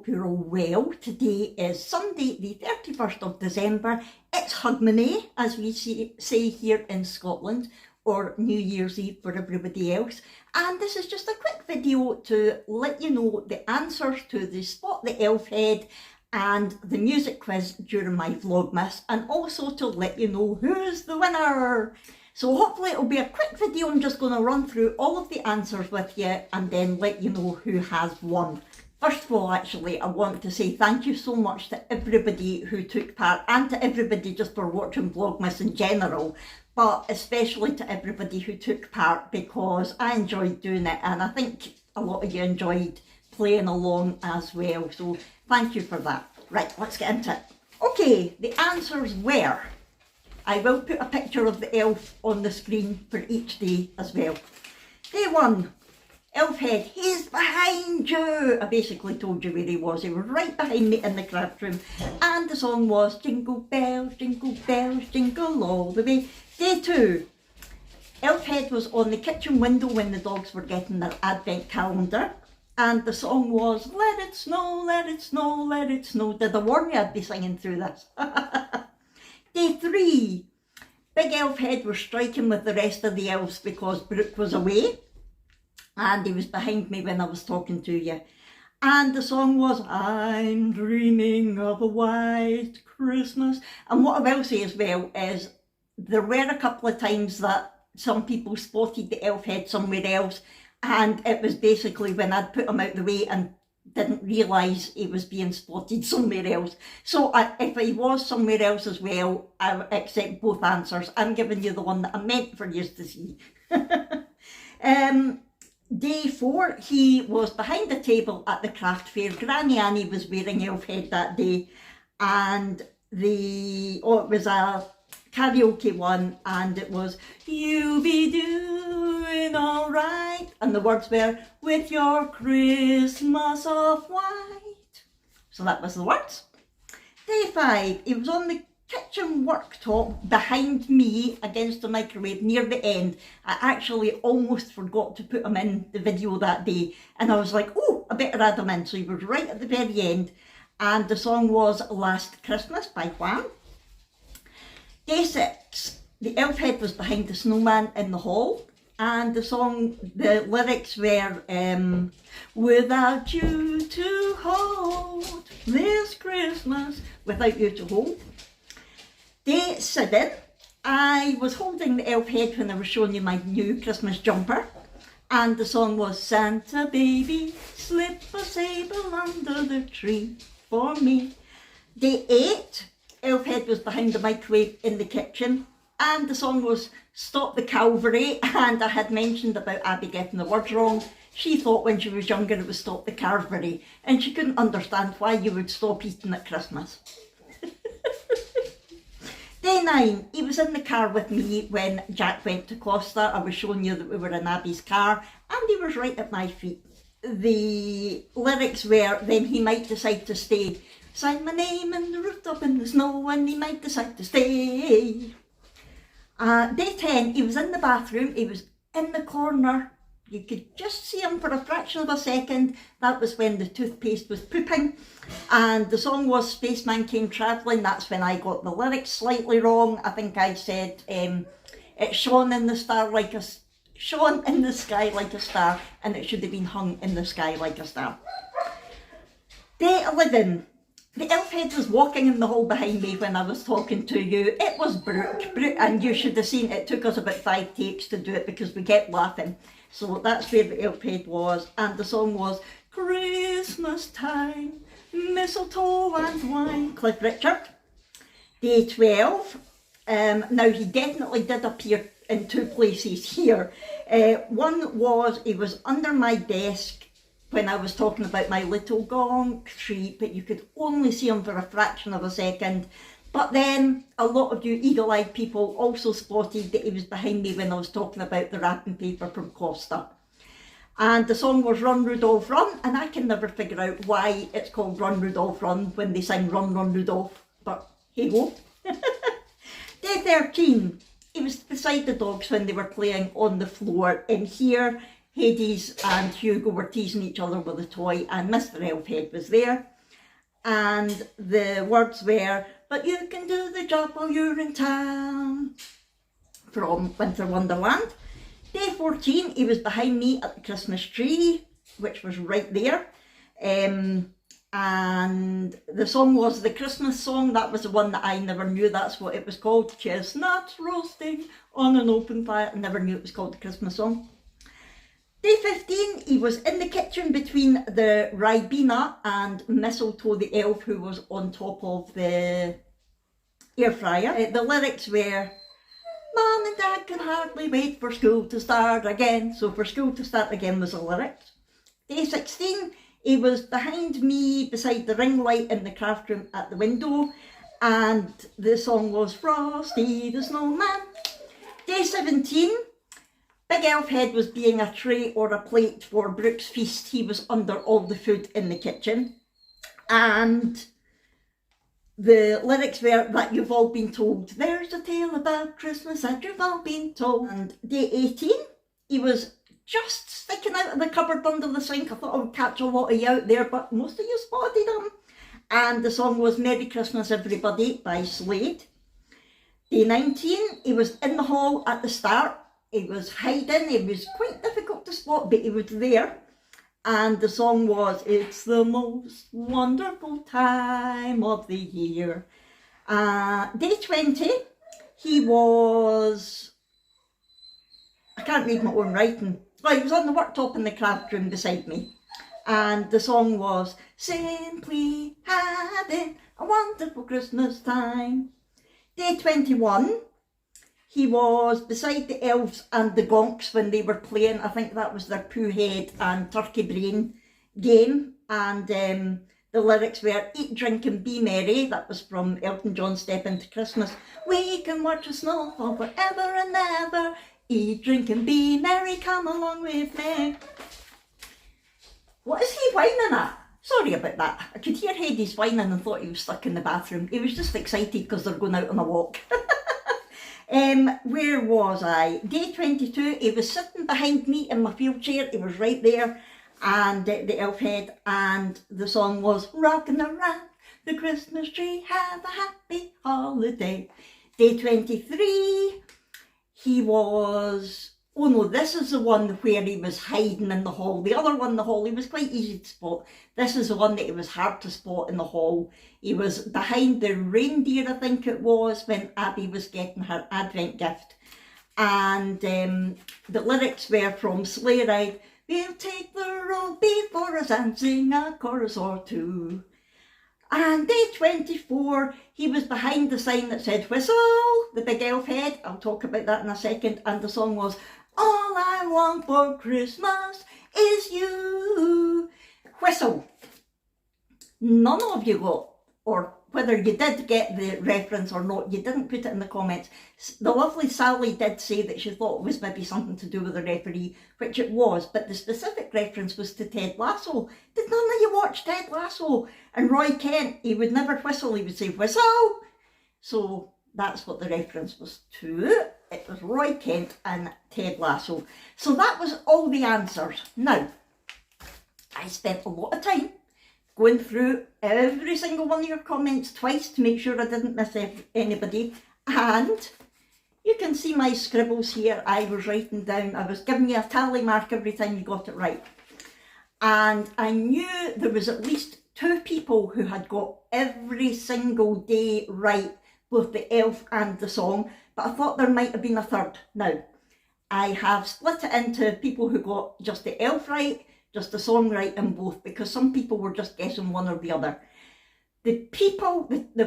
hope you're all well. Today is Sunday the 31st of December. It's Hogmanay, as we say here in Scotland, or New Year's Eve for everybody else. And this is just a quick video to let you know the answers to the Spot the Elf Head and the music quiz during my Vlogmas, and also to let you know who's the winner. So hopefully it'll be a quick video. I'm just going to run through all of the answers with you and then let you know who has won. First of all, actually, I want to say thank you so much to everybody who took part, and to everybody just for watching Vlogmas in general, but especially to everybody who took part, because I enjoyed doing it and I think a lot of you enjoyed playing along as well. So thank you for that. Right, let's get into it. Okay, the answers were... I will put a picture of the elf on the screen for each day as well. Day 1, Elf Head, he's behind you. I basically told you where he was. He was right behind me in the craft room. And the song was jingle bells, jingle all the way. Day 2, Elf Head was on the kitchen window when the dogs were getting their advent calendar. And the song was, let it snow, let it snow, let it snow. Did I warn you I'd be singing through this? Day 3, Big Elf Head was striking with the rest of the elves because Brooke was away and he was behind me when I was talking to you. And the song was, I'm dreaming of a white Christmas. And what I will say as well is there were a couple of times that some people spotted the Elf Head somewhere else, and it was basically when I'd put him out the way and didn't realise he was being spotted somewhere else. So if he was somewhere else as well, I accept both answers. I'm giving you the one that I meant for you to see. Day 4, he was behind the table at the craft fair. Granny Annie was wearing Elf Head that day, and it was a karaoke one, and it was, you be doing all right, and the words were, with your Christmas of white. So that was the words. Day 5, he was on the kitchen worktop behind me against the microwave near the end. I actually almost forgot to put him in the video that day, and I was like, oh, I better add him in. So he was right at the very end, and the song was Last Christmas by Wham. Day 6, the Elf Head was behind the snowman in the hall, and the song, the lyrics were, without you to hold this Christmas, without you to hold. Day 7, I was holding the Elf Head when I was showing you my new Christmas jumper, and the song was, Santa baby, slip a sable under the tree for me. Day 8, Elf Head was behind the microwave in the kitchen, and the song was Stop the Calvary, and I had mentioned about Abby getting the words wrong. She thought when she was younger it was Stop the Calvary, and she couldn't understand why you would stop eating at Christmas. Day 9, he was in the car with me when Jack went to Costa. I was showing you that we were in Abby's car, and he was right at my feet. The lyrics were, then he might decide to stay. Sign my name in the rooftop in the snow, and he might decide to stay. Day 10, he was in the bathroom. He was in the corner. You could just see him for a fraction of a second. That was when the toothpaste was pooping. And the song was Spaceman Came Travelling. That's when I got the lyrics slightly wrong. I think I said, it shone in the sky like a star, and it should have been hung in the sky like a star. Day 11. The Elf Head was walking in the hall behind me when I was talking to you. It was Brooke, and you should have seen it took us about 5 takes to do it because we kept laughing. So that's where the Elf Head was, and the song was Christmas time, mistletoe and wine, Cliff Richard. Day 12, now he definitely did appear in 2 places here. One was, he was under my desk when I was talking about my little gong tree, but you could only see him for a fraction of a second. But then a lot of you eagle-eyed people also spotted that he was behind me when I was talking about the wrapping paper from Costa. And the song was Run Rudolph Run, and I can never figure out why it's called Run Rudolph Run when they sing Run Run Rudolph, but hey ho. Day 13, he was beside the dogs when they were playing on the floor in here. Hades and Hugo were teasing each other with a toy, and Mr. Elf Head was there. and the words were, "But you can do the job while you're in town," from Winter Wonderland. Day 14, he was behind me at the Christmas tree, which was right there. And the song was the Christmas song. That was the one that I never knew that's what it was called. Chestnuts roasting on an open fire. I never knew it was called the Christmas song. Day 15, he was in the kitchen between the Ribena and Mistletoe the elf, who was on top of the air fryer. The lyrics were, "Mom and Dad can hardly wait for school to start again." So for school to start again was the lyrics. Day 16, he was behind me beside the ring light in the craft room at the window, and the song was Frosty the Snowman. Day 17, Big Elf Head was being a tray or a plate for Brooke's feast. He was under all the food in the kitchen. And the lyrics were that you've all been told. There's a tale about Christmas that you've all been told. And day 18, he was just sticking out of the cupboard under the sink. I thought I would catch a lot of you out there, but most of you spotted him. And the song was Merry Christmas Everybody by Slade. Day 19, he was in the hall at the start. He was hiding. It was quite difficult to spot, but he was there. And the song was, "It's the most wonderful time of the year." Day 20, he was, I can't read my own writing. Well, he was on the worktop in the craft room beside me. And the song was, "Simply having a wonderful Christmas time." Day 21, he was beside the elves and the gonks when they were playing. I think that was their poo head and turkey brain game. And the lyrics were, "Eat, drink and be merry." That was from Elton John's Step Into Christmas. "We can watch the snow fall forever and ever. Eat, drink and be merry, come along with me." What is he whining at? Sorry about that. I could hear Hades whining and thought he was stuck in the bathroom. He was just excited because they're going out on a walk. Where was I? Day 22, he was sitting behind me in my wheelchair. He was right there, and the elf head, and the song was, "Rocking around the Christmas tree, have a happy holiday." Day 23, he was, oh no, this is the one where he was hiding in the hall. The other one in the hall, he was quite easy to spot. This is the one that it was hard to spot in the hall. He was behind the reindeer, I think it was, when Abby was getting her Advent gift. And the lyrics were from Sleigh Ride, "We'll take the road before us and sing a chorus or two." And day 24, he was behind the sign that said, "Whistle," the big elf head. I'll talk about that in a second. And the song was, "All I want for Christmas is you." Whistle. None of you got, or whether you did get the reference or not, you didn't put it in the comments. The lovely Sally did say that she thought it was maybe something to do with the referee, which it was, but the specific reference was to Ted Lasso. Did none of you watch Ted Lasso? And Roy Kent, he would never whistle, he would say, "Whistle." So that's what the reference was to. It was Roy Kent and Ted Lasso. So that was all the answers. Now, I spent a lot of time going through every single one of your comments twice to make sure I didn't miss anybody. And you can see my scribbles here. I was writing down, I was giving you a tally mark every time you got it right. And I knew there was at least 2 people who had got every single day right, both the elf and the song, but I thought there might have been a third. Now, I have split it into people who got just the elf right, just the song right, and both, because some people were just guessing one or the other. There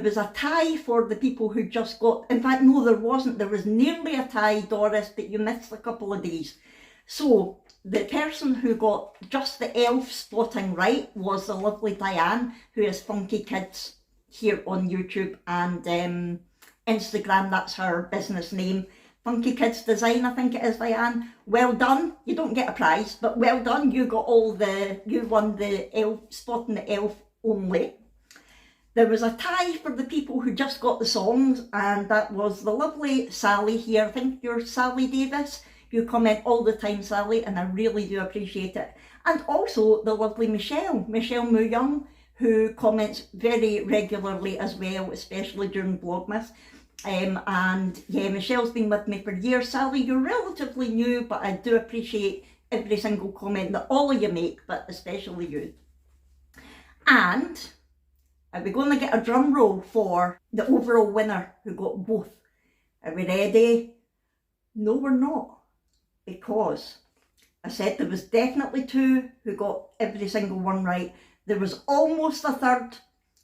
was a tie for the people who just got, in fact, no, there wasn't. There was nearly a tie, Doris, but you missed a couple of days. So the person who got just the elf spotting right was the lovely Diane, who is Funky Kids here on YouTube and Instagram. That's her business name. Funky Kids Design, I think it is, Diane. Well done. You don't get a prize, but well done. You won the elf, spotting the elf only. There was a tie for the people who just got the songs, and that was the lovely Sally here. I think you're Sally Davis. You comment all the time, Sally, and I really do appreciate it. And also the lovely Michelle Moo Young, who comments very regularly as well, especially during Vlogmas. And yeah, Michelle's been with me for years. Sally, you're relatively new, but I do appreciate every single comment that all of you make, but especially you. And are we going to get a drum roll for the overall winner who got both? Are we ready? No, we're not, because I said there was definitely two who got every single one right. There was almost a third,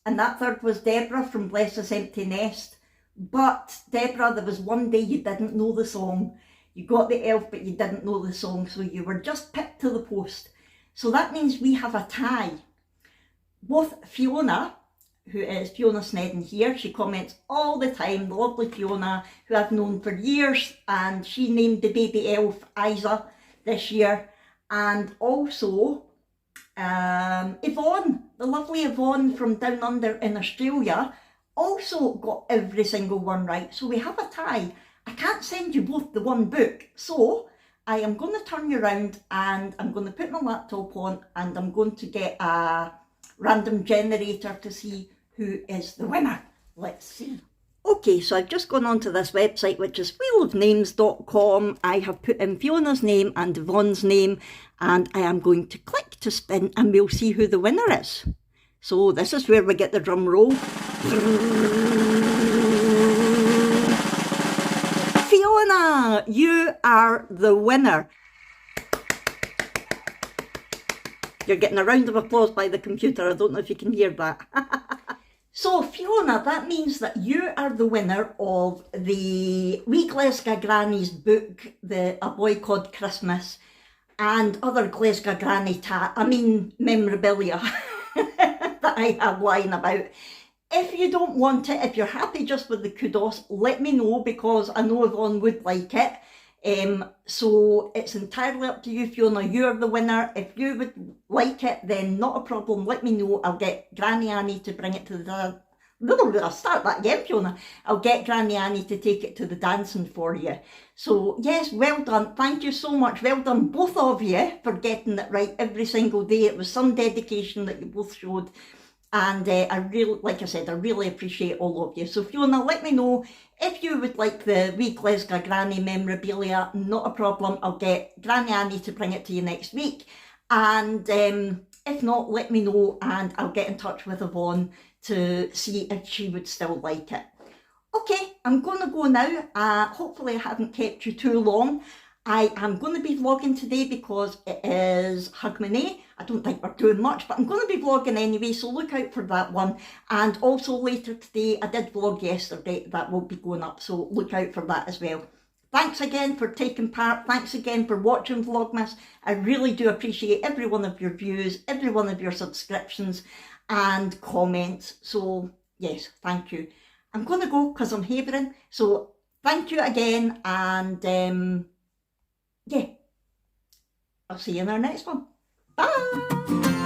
and that third was Deborah from Bless This Empty Nest. But Deborah, there was one day you didn't know the song. You got the elf, but you didn't know the song, so you were just picked to the post. So that means we have a tie. Both Fiona, who is Fiona Snedden here, she comments all the time, the lovely Fiona, who I've known for years, and she named the baby elf Isa this year. And also Yvonne, the lovely Yvonne from down under in Australia, also got every single one right. So we have a tie. I can't send you both the one book, so I am going to turn you around and I'm going to put my laptop on and I'm going to get a random generator to see who is the winner. Let's see. Okay, so I've just gone onto this website, which is wheelofnames.com. I have put in Fiona's name and Yvonne's name, and I am going to click to spin and we'll see who the winner is. So this is where we get the drum roll. Fiona, you are the winner. You're getting a round of applause by the computer. I don't know if you can hear that. So Fiona, that means that you are the winner of the Wee Glasgow Granny's book, A Boy Called Christmas, and other Glasgow Granny memorabilia that I have lying about. If you don't want it, if you're happy just with the kudos, let me know, because I know Yvonne would like it. So it's entirely up to you, Fiona. You're the winner. If you would like it, then not a problem. Let me know. I'll get Granny Annie to bring it to the... I'll start that again, Fiona. I'll get Granny Annie to take it to the dancing for you. So yes, well done. Thank you so much. Well done, both of you, for getting it right every single day. It was some dedication that you both showed. And I really, like I said, I really appreciate all of you. So Fiona, let me know if you would like the Wee Glasgow Granny memorabilia. Not a problem. I'll get Granny Annie to bring it to you next week. And if not, let me know and I'll get in touch with Yvonne to see if she would still like it. Okay, I'm going to go now. Hopefully I haven't kept you too long. I am going to be vlogging today because it is Hogmanay. I don't think we're doing much, but I'm going to be vlogging anyway, so look out for that one. And also later today, I did vlog yesterday, that will be going up, so look out for that as well. Thanks again for taking part. Thanks again for watching Vlogmas. I really do appreciate every one of your views, every one of your subscriptions and comments. So yes, thank you. I'm going to go because I'm havering. So thank you again, and yeah, I'll see you in our next one. Bye!